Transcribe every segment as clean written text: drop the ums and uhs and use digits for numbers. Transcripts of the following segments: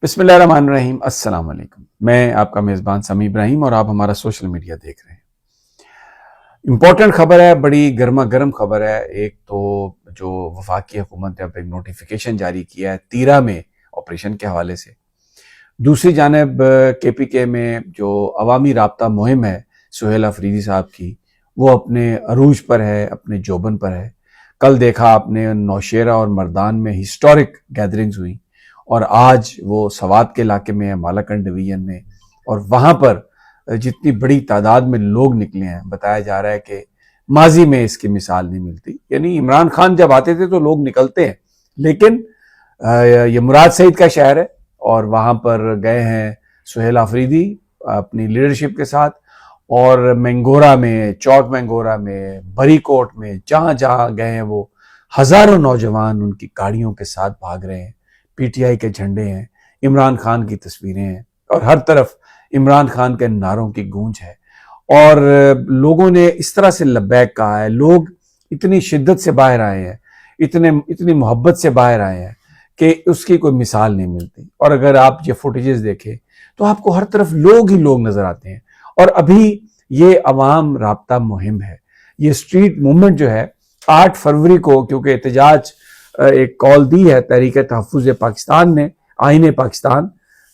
بسم اللہ الرحمن الرحیم۔ السلام علیکم، میں آپ کا میزبان سمیع ابراہیم اور آپ ہمارا سوشل میڈیا دیکھ رہے ہیں۔ امپورٹنٹ خبر ہے، بڑی گرما گرم خبر ہے۔ ایک تو جو وفاقی حکومت نے ایک نوٹیفیکیشن جاری کیا ہے تیرا میں آپریشن کے حوالے سے، دوسری جانب کے پی کے میں جو عوامی رابطہ مہم ہے سہیل آفریدی صاحب کی، وہ اپنے عروج پر ہے، اپنے جوبن پر ہے۔ کل دیکھا آپ نے نوشیرہ اور مردان میں ہسٹورک گیدرنگز ہوئی، اور آج وہ سوات کے علاقے میں ہے، مالاکنڈ ڈویژن میں، اور وہاں پر جتنی بڑی تعداد میں لوگ نکلے ہیں، بتایا جا رہا ہے کہ ماضی میں اس کی مثال نہیں ملتی۔ یعنی عمران خان جب آتے تھے تو لوگ نکلتے ہیں، لیکن یہ مراد سعید کا شہر ہے اور وہاں پر گئے ہیں سہیل آفریدی اپنی لیڈرشپ کے ساتھ، اور مینگورا میں، چوک مینگورا میں، بری کوٹ میں، جہاں جہاں گئے ہیں وہ ہزاروں نوجوان ان کی گاڑیوں کے ساتھ بھاگ رہے ہیں، پی ٹی آئی کے جھنڈے ہیں، عمران خان کی تصویریں ہیں، اور ہر طرف عمران خان کے نعروں کی گونج ہے، اور لوگوں نے اس طرح سے لبیک کہا ہے۔ لوگ اتنی شدت سے باہر آئے ہیں، اتنی محبت سے باہر آئے ہیں کہ اس کی کوئی مثال نہیں ملتی۔ اور اگر آپ یہ فوٹیجز دیکھیں تو آپ کو ہر طرف لوگ ہی لوگ نظر آتے ہیں۔ اور ابھی یہ عوام رابطہ مہم ہے، یہ اسٹریٹ موومنٹ جو ہے 8 فروری کو، کیونکہ احتجاج ایک کال دی ہے تحریک تحفظ پاکستان نے، آئین پاکستان،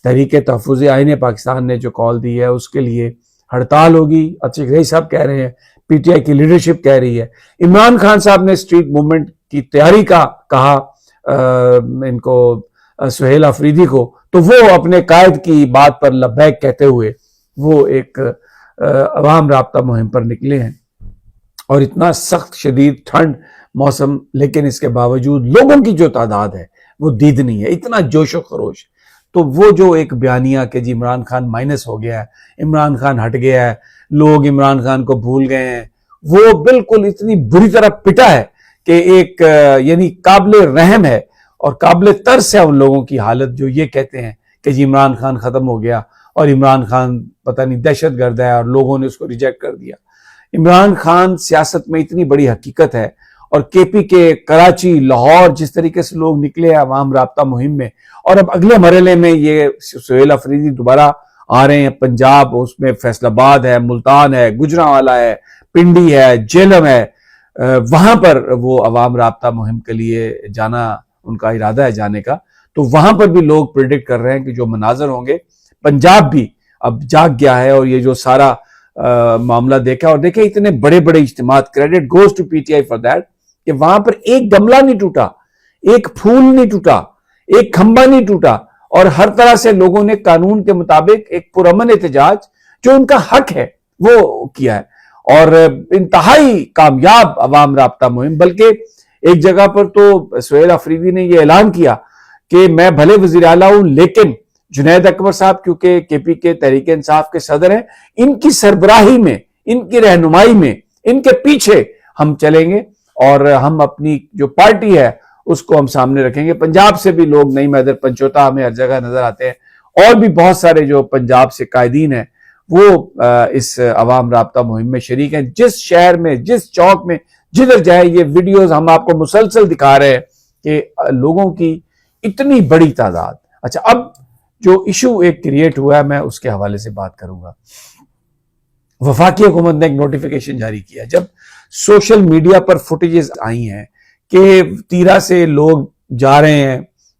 تحریک تحفظ آئین پاکستان نے جو کال دی ہے اس کے لیے ہڑتال ہوگی۔ اچھا رہی صاحب کہہ رہے ہیں، پی ٹی آئی کی لیڈرشپ کہہ رہی ہے، عمران خان صاحب نے اسٹریٹ موومنٹ کی تیاری کا کہا ان کو سہیل آفریدی کو، تو وہ اپنے قائد کی بات پر لبیک کہتے ہوئے وہ ایک عوام رابطہ مہم پر نکلے ہیں۔ اور اتنا سخت شدید ٹھنڈ موسم، لیکن اس کے باوجود لوگوں کی جو تعداد ہے وہ دیدنی ہے، اتنا جوش و خروش۔ تو وہ جو ایک بیانیہ کہ جی عمران خان مائنس ہو گیا ہے، عمران خان ہٹ گیا ہے، لوگ عمران خان کو بھول گئے ہیں، وہ بالکل اتنی بری طرح پٹا ہے کہ ایک یعنی قابل رحم ہے اور قابل ترس ہے ان لوگوں کی حالت جو یہ کہتے ہیں کہ جی عمران خان ختم ہو گیا اور عمران خان پتہ نہیں دہشت گرد ہے اور لوگوں نے اس کو ریجیکٹ کر دیا۔ عمران خان سیاست میں اتنی بڑی حقیقت ہے، اور کے پی کے، کراچی، لاہور جس طریقے سے لوگ نکلے ہیں عوام رابطہ مہم میں، اور اب اگلے مرحلے میں یہ سہیل آفریدی دوبارہ آ رہے ہیں پنجاب، اس میں فیصل آباد ہے، ملتان ہے، گجرانوالہ ہے، پنڈی ہے، جہلم ہے، وہاں پر وہ عوام رابطہ مہم کے لیے جانا ان کا ارادہ ہے جانے کا۔ تو وہاں پر بھی لوگ پریڈکٹ کر رہے ہیں کہ جو مناظر ہوں گے، پنجاب بھی اب جاگ گیا ہے، اور یہ جو سارا معاملہ دیکھا، اور دیکھیں اتنے بڑے بڑے اجتماعات، credit goes to P T I for that, کہ وہاں پر ایک گملہ نہیں ٹوٹا، ایک پھول نہیں ٹوٹا، ایک کھمبا نہیں ٹوٹا، اور ہر طرح سے لوگوں نے قانون کے مطابق ایک پرامن احتجاج جو ان کا حق ہے وہ کیا ہے، اور انتہائی کامیاب عوام رابطہ مہم۔ بلکہ ایک جگہ پر تو سہیل آفریدی نے یہ اعلان کیا کہ میں بھلے وزیر اعلیٰ ہوں، لیکن جنید اکبر صاحب کیونکہ کے پی کے تحریک انصاف کے صدر ہیں، ان کی سربراہی میں، ان کی رہنمائی میں، ان کے پیچھے ہم چلیں گے، اور ہم اپنی جو پارٹی ہے اس کو ہم سامنے رکھیں گے۔ پنجاب سے بھی لوگ، نئی میدر پنچوتا ہمیں ہر جگہ نظر آتے ہیں، اور بھی بہت سارے جو پنجاب سے قائدین ہیں وہ اس عوام رابطہ مہم میں شریک ہیں۔ جس شہر میں، جس چوک میں، جدھر جائے، یہ ویڈیوز ہم آپ کو مسلسل دکھا رہے ہیں کہ لوگوں کی اتنی بڑی تعداد۔ اچھا، اب جو ایشو ایک کریٹ ہوا ہے میں اس کے حوالے سے بات کروں گا۔ وفاقی حکومت نے ایک نوٹیفیکیشن جاری کیا جب سوشل میڈیا پر فوٹیجز آئی ہیں کہ تیرا سے لوگ جا رہے ہیں،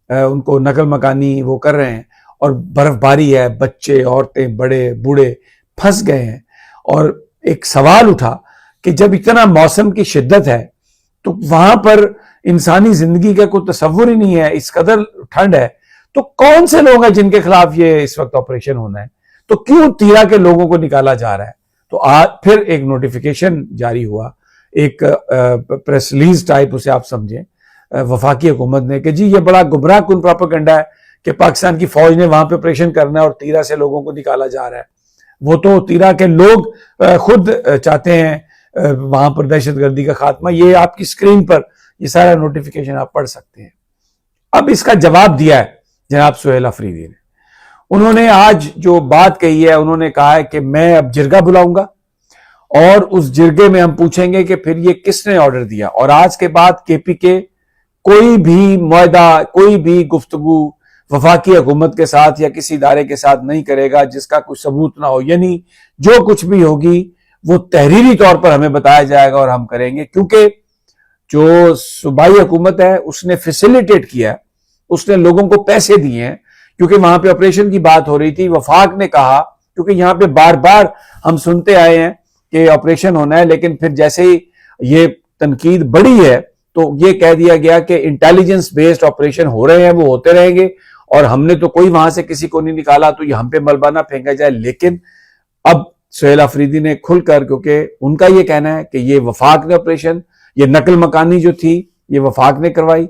ان کو نقل مکانی وہ کر رہے ہیں، اور برف باری ہے، بچے، عورتیں، بڑے، بوڑھے پھنس گئے ہیں۔ اور ایک سوال اٹھا کہ جب اتنا موسم کی شدت ہے تو وہاں پر انسانی زندگی کا کوئی تصور ہی نہیں ہے، اس قدر ٹھنڈ ہے، تو کون سے لوگ ہیں جن کے خلاف یہ اس وقت آپریشن ہونا ہے؟ تو کیوں تیرا کے لوگوں کو نکالا جا رہا ہے؟ تو آج پھر ایک نوٹیفیکیشن جاری ہوا، ایک پریس ریلیز ٹائپ اسے آپ سمجھیں، وفاقی حکومت نے، کہ جی یہ بڑا گمراہ کن پروپیگنڈا ہے کہ پاکستان کی فوج نے وہاں پہ آپریشن کرنا ہے اور تیرا سے لوگوں کو نکالا جا رہا ہے۔ وہ تو تیرا کے لوگ خود چاہتے ہیں وہاں پر دہشت گردی کا خاتمہ۔ یہ آپ کی سکرین پر یہ سارا نوٹیفیکیشن آپ پڑھ سکتے ہیں۔ اب اس کا جواب دیا ہے جناب سہیل آفریدی نے۔ انہوں نے آج جو بات کہی ہے، انہوں نے کہا ہے کہ میں اب جرگہ بلاؤں گا، اور اس جرگے میں ہم پوچھیں گے کہ پھر یہ کس نے آرڈر دیا، اور آج کے بعد کے پی کے کوئی بھی معاہدہ، کوئی بھی گفتگو وفاقی حکومت کے ساتھ یا کسی ادارے کے ساتھ نہیں کرے گا جس کا کوئی ثبوت نہ ہو. یعنی جو کچھ بھی ہوگی وہ تحریری طور پر ہمیں بتایا جائے گا اور ہم کریں گے, کیونکہ جو صوبائی حکومت ہے اس نے فیسیلیٹیٹ کیا, اس نے لوگوں کو پیسے دیے ہیں, کیونکہ وہاں پہ آپریشن کی بات ہو رہی تھی. وفاق نے کہا, کیونکہ یہاں پہ بار بار ہم سنتے آئے ہیں کہ آپریشن ہونا ہے, لیکن پھر جیسے ہی یہ تنقید بڑی ہے تو یہ کہہ دیا گیا کہ انٹیلیجنس بیسڈ آپریشن ہو رہے ہیں, وہ ہوتے رہیں گے, اور ہم نے تو کوئی وہاں سے کسی کو نہیں نکالا, تو یہ ہم پہ ملبہ نہ پھینکا جائے. لیکن اب سہیل آفریدی نے کھل کر, کیونکہ ان کا یہ کہنا ہے کہ یہ وفاق نے آپریشن, یہ نقل مکانی جو تھی یہ وفاق نے کروائی,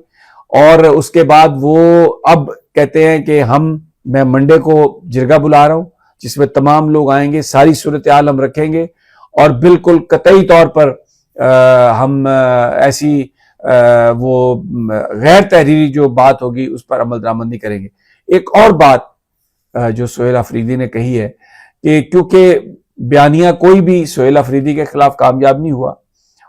اور اس کے بعد وہ اب کہتے ہیں کہ میں منڈے کو جرگہ بلا رہا ہوں جس میں تمام لوگ آئیں گے, ساری صورتحال ہم رکھیں گے, اور بالکل قطعی طور پر ہم ایسی وہ غیر تحریری جو بات ہوگی اس پر عمل درآمد نہیں کریں گے. ایک اور بات جو سہیل آفریدی نے کہی ہے کہ کیونکہ بیانیہ کوئی بھی سہیل آفریدی کے خلاف کامیاب نہیں ہوا,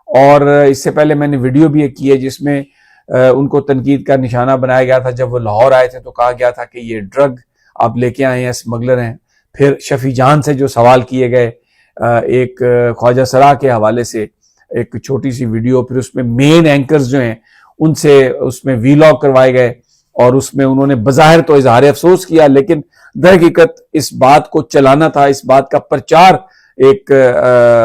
اور اس سے پہلے میں نے ویڈیو بھی ایک کی ہے جس میں ان کو تنقید کا نشانہ بنایا گیا تھا. جب وہ لاہور آئے تھے تو کہا گیا تھا کہ یہ ڈرگ آپ لے کے آئے ہیں, اسمگلر ہیں. پھر شفیع جان سے جو سوال کیے گئے, ایک خواجہ سرا کے حوالے سے ایک چھوٹی سی ویڈیو, پھر اس میں مین اینکرز جو ہیں ان سے اس میں ویلاگ کروائے گئے, اور اس میں انہوں نے بظاہر تو اظہار افسوس کیا, لیکن در حقیقت اس بات کو چلانا تھا, اس بات کا پرچار ایک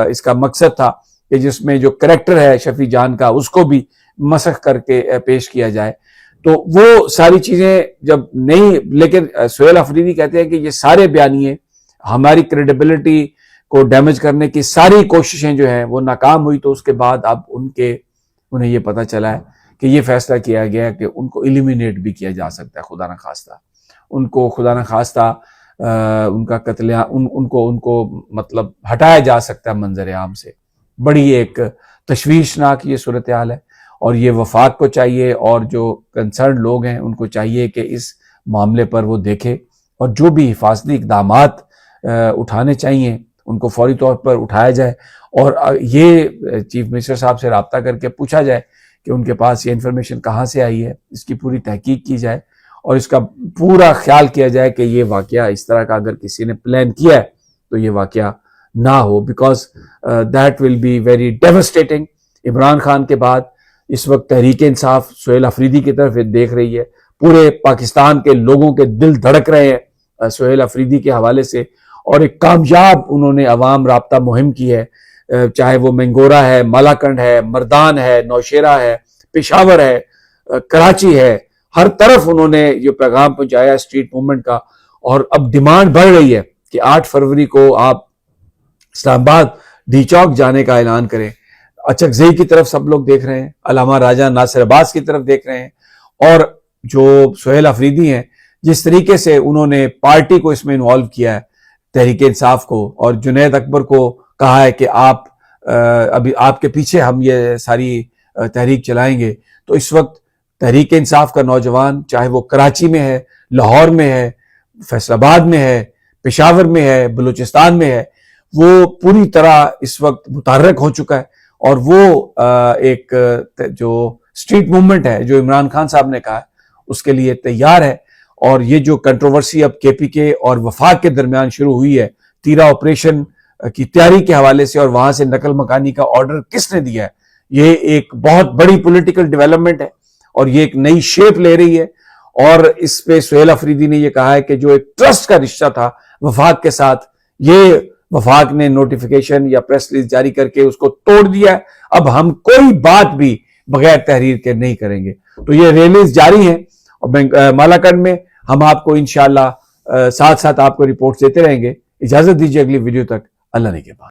اس کا مقصد تھا کہ جس میں جو کریکٹر ہے شفیع جان کا اس کو بھی مسخ کر کے پیش کیا جائے. تو وہ ساری چیزیں جب نہیں, لیکن سہیل آفریدی کہتے ہیں کہ یہ سارے بیانیے ہماری کریڈیبلٹی کو ڈیمیج کرنے کی ساری کوششیں جو ہیں وہ ناکام ہوئی. تو اس کے بعد اب انہیں یہ پتہ چلا ہے کہ یہ فیصلہ کیا گیا ہے کہ ان کو ایلیمینیٹ بھی کیا جا سکتا ہے, خدا نخواستہ ان کو خدا نخواستہ ان کا قتل ان کو مطلب ہٹایا جا سکتا ہے منظر عام سے. بڑی ایک تشویشناک یہ صورتحال ہے, اور یہ وفاق کو چاہیے اور جو کنسرن لوگ ہیں ان کو چاہیے کہ اس معاملے پر وہ دیکھے, اور جو بھی حفاظتی اقدامات اٹھانے چاہیے ان کو فوری طور پر اٹھایا جائے, اور یہ چیف منسٹر صاحب سے رابطہ کر کے پوچھا جائے کہ ان کے پاس یہ انفارمیشن کہاں سے آئی ہے, اس کی پوری تحقیق کی جائے, اور اس کا پورا خیال کیا جائے کہ یہ واقعہ اس طرح کا اگر کسی نے پلان کیا ہے تو یہ واقعہ نہ ہو, because that will be very devastating. Imran Khan کے بعد اس وقت تحریک انصاف سہیل آفریدی کی طرف دیکھ رہی ہے, پورے پاکستان کے لوگوں کے دل دھڑک رہے ہیں سہیل آفریدی کے حوالے سے, اور ایک کامیاب انہوں نے عوام رابطہ مہم کی ہے, چاہے وہ منگورا ہے, مالاکنڈ ہے, مردان ہے, نوشیرہ ہے, پشاور ہے, کراچی ہے, ہر طرف انہوں نے یہ پیغام پہنچایا اسٹریٹ موومنٹ کا. اور اب ڈیمانڈ بڑھ رہی ہے کہ 8 فروری کو آپ اسلام آباد ڈی چوک جانے کا اعلان کریں. اچکزئی کی طرف سب لوگ دیکھ رہے ہیں, علامہ راجہ ناصر عباس کی طرف دیکھ رہے ہیں, اور جو سہیل آفریدی ہیں جس طریقے سے انہوں نے پارٹی کو اس میں انوالو کیا ہے, تحریک انصاف کو, اور جنید اکبر کو کہا ہے کہ ابھی آپ کے پیچھے ہم یہ ساری تحریک چلائیں گے. تو اس وقت تحریک انصاف کا نوجوان, چاہے وہ کراچی میں ہے, لاہور میں ہے, فیصل آباد میں ہے, پشاور میں ہے, بلوچستان میں ہے, وہ پوری طرح اس وقت متحرک ہو چکا ہے, اور وہ ایک جو اسٹریٹ موومنٹ ہے جو عمران خان صاحب نے کہا اس کے لیے تیار ہے. اور یہ جو کنٹروورسی اب کے پی کے اور وفاق کے درمیان شروع ہوئی ہے تیرا آپریشن کی تیاری کے حوالے سے, اور وہاں سے نقل مکانی کا آرڈر کس نے دیا ہے, یہ ایک بہت بڑی پولیٹیکل ڈیولپمنٹ ہے, اور یہ ایک نئی شیپ لے رہی ہے. اور اس پہ سہیل آفریدی نے یہ کہا ہے کہ جو ایک ٹرسٹ کا رشتہ تھا وفاق کے ساتھ, یہ وفاق نے نوٹیفیکیشن یا پریس ریلیز جاری کر کے اس کو توڑ دیا ہے. اب ہم کوئی بات بھی بغیر تحریر کے نہیں کریں گے. تو یہ ریلیز جاری ہیں, اور مالاکنڈ میں ہم آپ کو انشاءاللہ ساتھ ساتھ آپ کو رپورٹس دیتے رہیں گے. اجازت دیجیے اگلی ویڈیو تک, اللہ نے کے بعد.